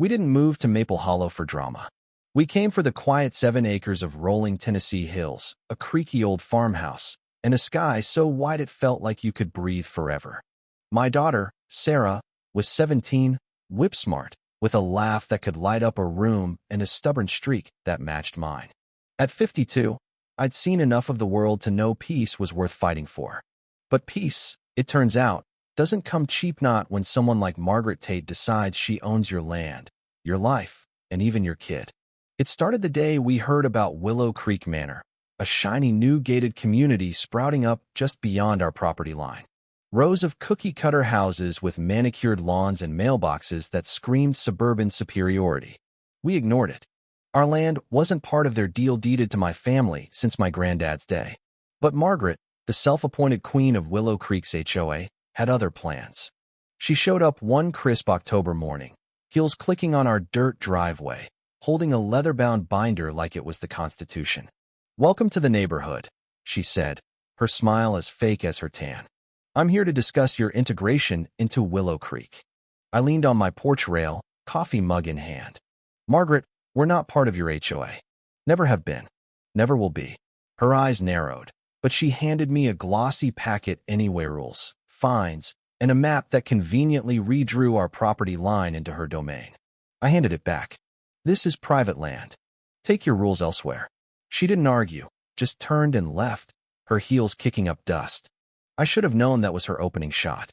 We didn't move to Maple Hollow for drama. We came for the quiet 7 acres of rolling Tennessee hills, a creaky old farmhouse, and a sky so wide it felt like you could breathe forever. My daughter, Sarah, was 17, whip-smart, with a laugh that could light up a room and a stubborn streak that matched mine. At 52, I'd seen enough of the world to know peace was worth fighting for. But peace, it turns out, doesn't come cheap, not when someone like Margaret Tate decides she owns your land, your life, and even your kid. It started the day we heard about Willow Creek Manor, a shiny new gated community sprouting up just beyond our property line. Rows of cookie-cutter houses with manicured lawns and mailboxes that screamed suburban superiority. We ignored it. Our land wasn't part of their deal deeded to my family since my granddad's day. But Margaret, the self-appointed queen of Willow Creek's HOA, had other plans. She showed up one crisp October morning, heels clicking on our dirt driveway, holding a leather-bound binder like it was the Constitution. "Welcome to the neighborhood," she said, her smile as fake as her tan. "I'm here to discuss your integration into Willow Creek." I leaned on my porch rail, coffee mug in hand. "Margaret, we're not part of your HOA. Never have been. Never will be." Her eyes narrowed, but she handed me a glossy packet anyway rules, fines, and a map that conveniently redrew our property line into her domain. I handed it back. "This is private land. Take your rules elsewhere." She didn't argue, just turned and left, her heels kicking up dust. I should have known that was her opening shot.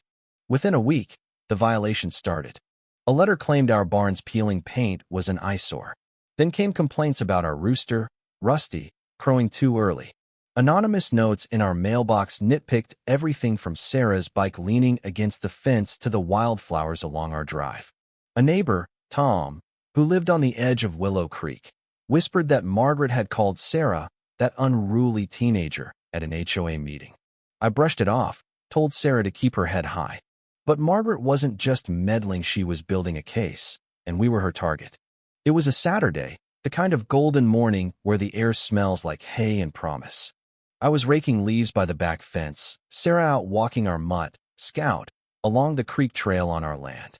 Within a week, the violation started. A letter claimed our barn's peeling paint was an eyesore. Then came complaints about our rooster, Rusty, crowing too early. Anonymous notes in our mailbox nitpicked everything from Sarah's bike leaning against the fence to the wildflowers along our drive. A neighbor, Tom, who lived on the edge of Willow Creek, whispered that Margaret had called Sarah, that unruly teenager, at an HOA meeting. I brushed it off, told Sarah to keep her head high. But Margaret wasn't just meddling, she was building a case, and we were her target. It was a Saturday, the kind of golden morning where the air smells like hay and promise. I was raking leaves by the back fence, Sarah out walking our mutt, Scout, along the creek trail on our land.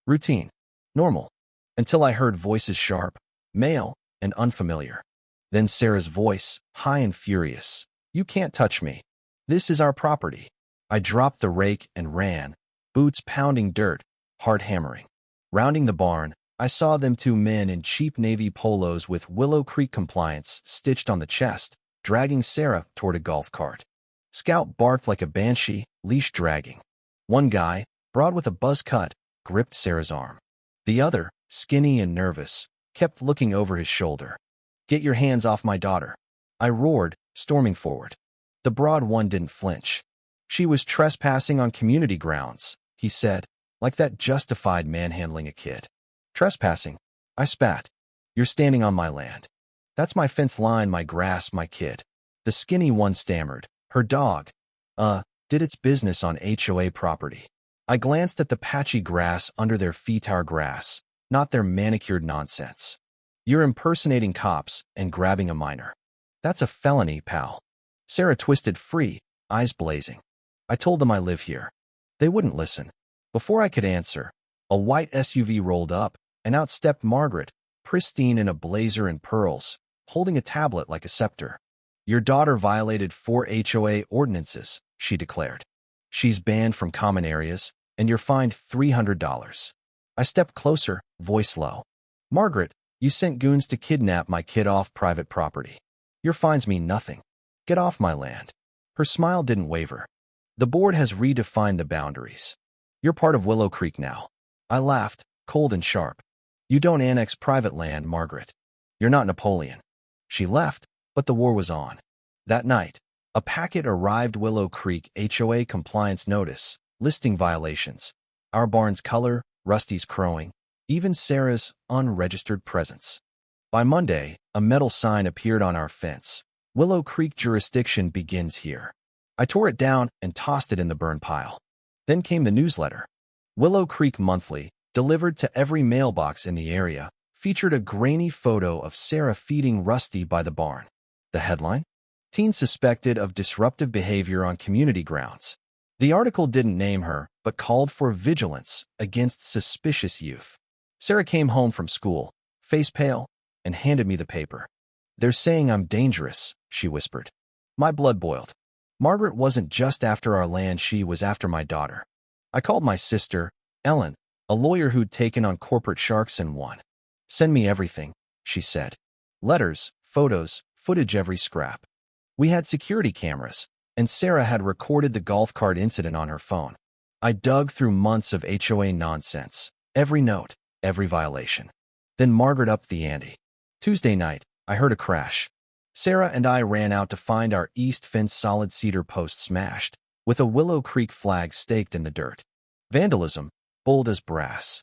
Routine. Normal. Until I heard voices sharp, male, and unfamiliar. Then Sarah's voice, high and furious. "You can't touch me. This is our property." I dropped the rake and ran, boots pounding dirt, heart hammering. Rounding the barn, I saw them 2 men in cheap navy polos with Willow Creek compliance stitched on the chest, dragging Sarah toward a golf cart. Scout barked like a banshee, leash dragging. One guy, broad with a buzz cut, gripped Sarah's arm. The other, skinny and nervous, kept looking over his shoulder. "Get your hands off my daughter," I roared, storming forward. The broad one didn't flinch. "She was trespassing on community grounds," he said, like that justified manhandling a kid. "Trespassing?" I spat. "You're standing on my land. That's my fence line, my grass, my kid." The skinny one stammered. Her dog, did its business on HOA property. I glanced at the patchy grass under their feet, our grass, not their manicured nonsense. "You're impersonating cops and grabbing a minor. That's a felony, pal." Sarah twisted free, eyes blazing. I told them I live here. They wouldn't listen. Before I could answer, a white SUV rolled up, and out stepped Margaret, pristine in a blazer and pearls, holding a tablet like a scepter. "Your daughter violated 4 HOA ordinances," she declared. "She's banned from common areas, and you're fined $300. I stepped closer, voice low. "Margaret, you sent goons to kidnap my kid off private property. Your fines mean nothing. Get off my land." Her smile didn't waver. "The board has redefined the boundaries. You're part of Willow Creek now." I laughed, cold and sharp. "You don't annex private land, Margaret. You're not Napoleon." She left, but the war was on. That night, a packet arrived: Willow Creek HOA compliance notice, listing violations. Our barn's color, Rusty's crowing, even Sarah's unregistered presence. By Monday, a metal sign appeared on our fence. "Willow Creek jurisdiction begins here." I tore it down and tossed it in the burn pile. Then came the newsletter. Willow Creek Monthly, delivered to every mailbox in the area, featured a grainy photo of Sarah feeding Rusty by the barn. The headline? "Teen suspected of disruptive behavior on community grounds." The article didn't name her, but called for vigilance against suspicious youth. Sarah came home from school, face pale, and handed me the paper. "They're saying I'm dangerous," she whispered. My blood boiled. Margaret wasn't just after our land, she was after my daughter. I called my sister, Ellen, a lawyer who'd taken on corporate sharks and won. "Send me everything," she said. Letters, photos, footage, every scrap. We had security cameras, and Sarah had recorded the golf cart incident on her phone. I dug through months of HOA nonsense, every note, every violation. Then Margaret upped the ante. Tuesday night, I heard a crash. Sarah and I ran out to find our east fence solid cedar post smashed, with a Willow Creek flag staked in the dirt. Vandalism, bold as brass.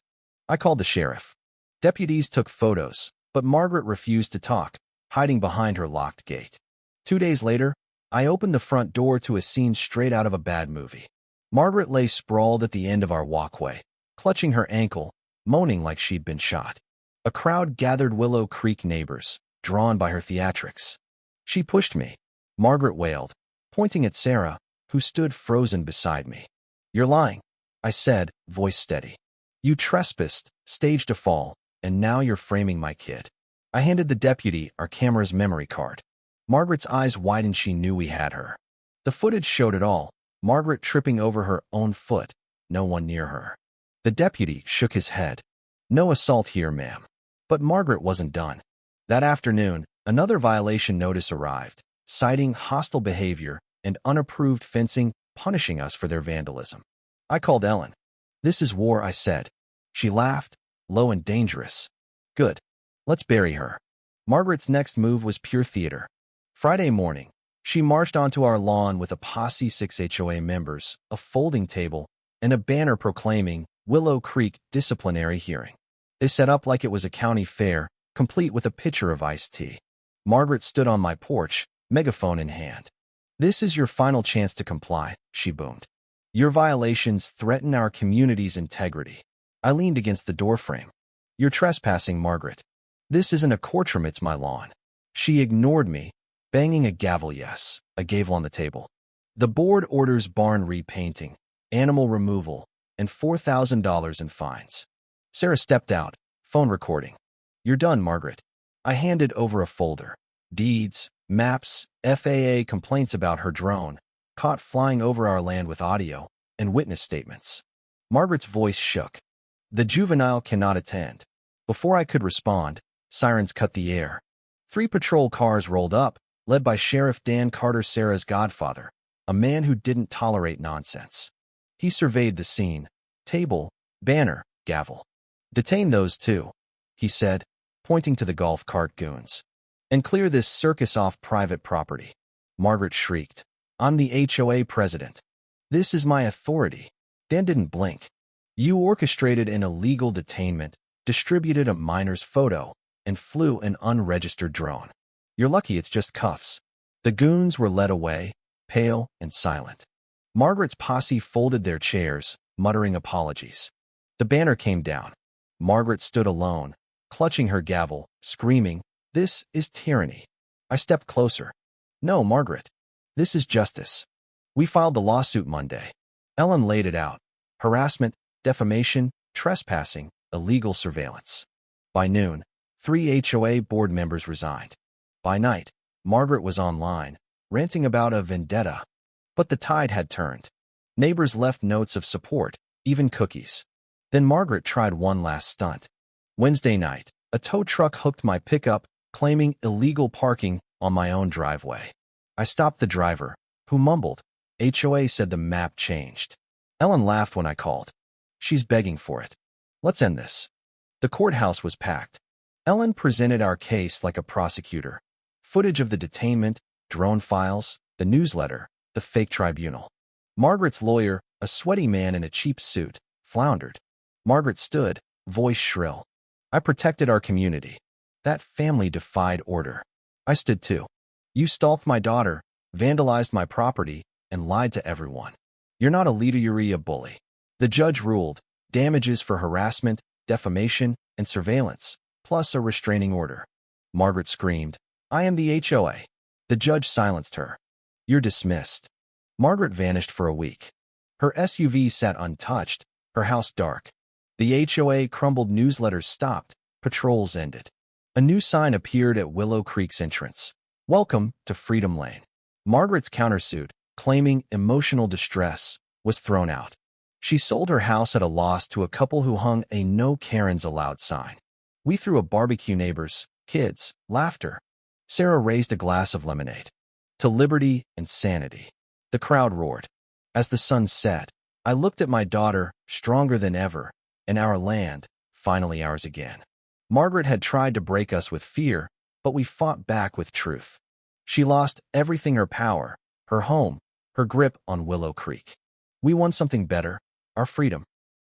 I called the sheriff. Deputies took photos, but Margaret refused to talk, hiding behind her locked gate. 2 days later, I opened the front door to a scene straight out of a bad movie. Margaret lay sprawled at the end of our walkway, clutching her ankle, moaning like she'd been shot. A crowd gathered, Willow Creek neighbors, drawn by her theatrics. "She pushed me," Margaret wailed, pointing at Sarah, who stood frozen beside me. "You're lying," I said, voice steady. "You trespassed, staged a fall, and now you're framing my kid." I handed the deputy our camera's memory card. Margaret's eyes widened. She knew we had her. The footage showed it all. Margaret tripping over her own foot, no one near her. The deputy shook his head. "No assault here, ma'am." But Margaret wasn't done. That afternoon, another violation notice arrived, citing hostile behavior and unapproved fencing, punishing us for their vandalism. I called Ellen. "This is war," I said. She laughed, low and dangerous. "Good. Let's bury her." Margaret's next move was pure theater. Friday morning, she marched onto our lawn with a posse, 6 HOA members, a folding table, and a banner proclaiming Willow Creek disciplinary hearing. They set up like it was a county fair, complete with a pitcher of iced tea. Margaret stood on my porch, megaphone in hand. "This is your final chance to comply," she boomed. "Your violations threaten our community's integrity." I leaned against the doorframe. "You're trespassing, Margaret. This isn't a courtroom, it's my lawn." She ignored me, banging a gavel. "Yes," a gavel on the table. "The board orders barn repainting, animal removal, and $4,000 in fines." Sarah stepped out, phone recording. "You're done, Margaret." I handed over a folder. Deeds, maps, FAA complaints about her drone, caught flying over our land with audio, and witness statements. Margaret's voice shook. "The juvenile cannot attend." Before I could respond, sirens cut the air. 3 patrol cars rolled up, led by Sheriff Dan Carter, Sarah's godfather, a man who didn't tolerate nonsense. He surveyed the scene. Table, banner, gavel. "Detain those 2, he said, pointing to the golf cart goons. "And clear this circus off private property." Margaret shrieked. "I'm the HOA president. This is my authority." Dan didn't blink. "You orchestrated an illegal detainment, distributed a minor's photo, and flew an unregistered drone. You're lucky it's just cuffs." The goons were led away, pale and silent. Margaret's posse folded their chairs, muttering apologies. The banner came down. Margaret stood alone, clutching her gavel, screaming, "This is tyranny." I stepped closer. "No, Margaret. This is justice." We filed the lawsuit Monday. Ellen laid it out. Harassment, defamation, trespassing, illegal surveillance. By noon, 3 HOA board members resigned. By night, Margaret was online, ranting about a vendetta. But the tide had turned. Neighbors left notes of support, even cookies. Then Margaret tried one last stunt. Wednesday night, a tow truck hooked my pickup, claiming illegal parking on my own driveway. I stopped the driver, who mumbled. HOA said the map changed. Ellen laughed when I called. "She's begging for it. Let's end this." The courthouse was packed. Ellen presented our case like a prosecutor. Footage of the detainment, drone files, the newsletter, the fake tribunal. Margaret's lawyer, a sweaty man in a cheap suit, floundered. Margaret stood, voice shrill. "I protected our community. That family defied order. I stood too. You stalked my daughter, vandalized my property, and lied to everyone. You're not a leader, you're a bully." The judge ruled damages for harassment, defamation, and surveillance, plus a restraining order. Margaret screamed, "I am the HOA." The judge silenced her. "You're dismissed." Margaret vanished for a week. Her SUV sat untouched, her house dark. The HOA crumbled, newsletters stopped, patrols ended. A new sign appeared at Willow Creek's entrance. Welcome to Freedom Lane. Margaret's countersuit, claiming emotional distress, was thrown out. She sold her house at a loss to a couple who hung a "No Karens Allowed" sign. We threw a barbecue, neighbors, kids, laughter. Sarah raised a glass of lemonade. To liberty and sanity. The crowd roared. As the sun set, I looked at my daughter, stronger than ever, and our land, finally ours again. Margaret had tried to break us with fear, but we fought back with truth. She lost everything: her power, her home, her grip on Willow Creek. We won something better: our freedom.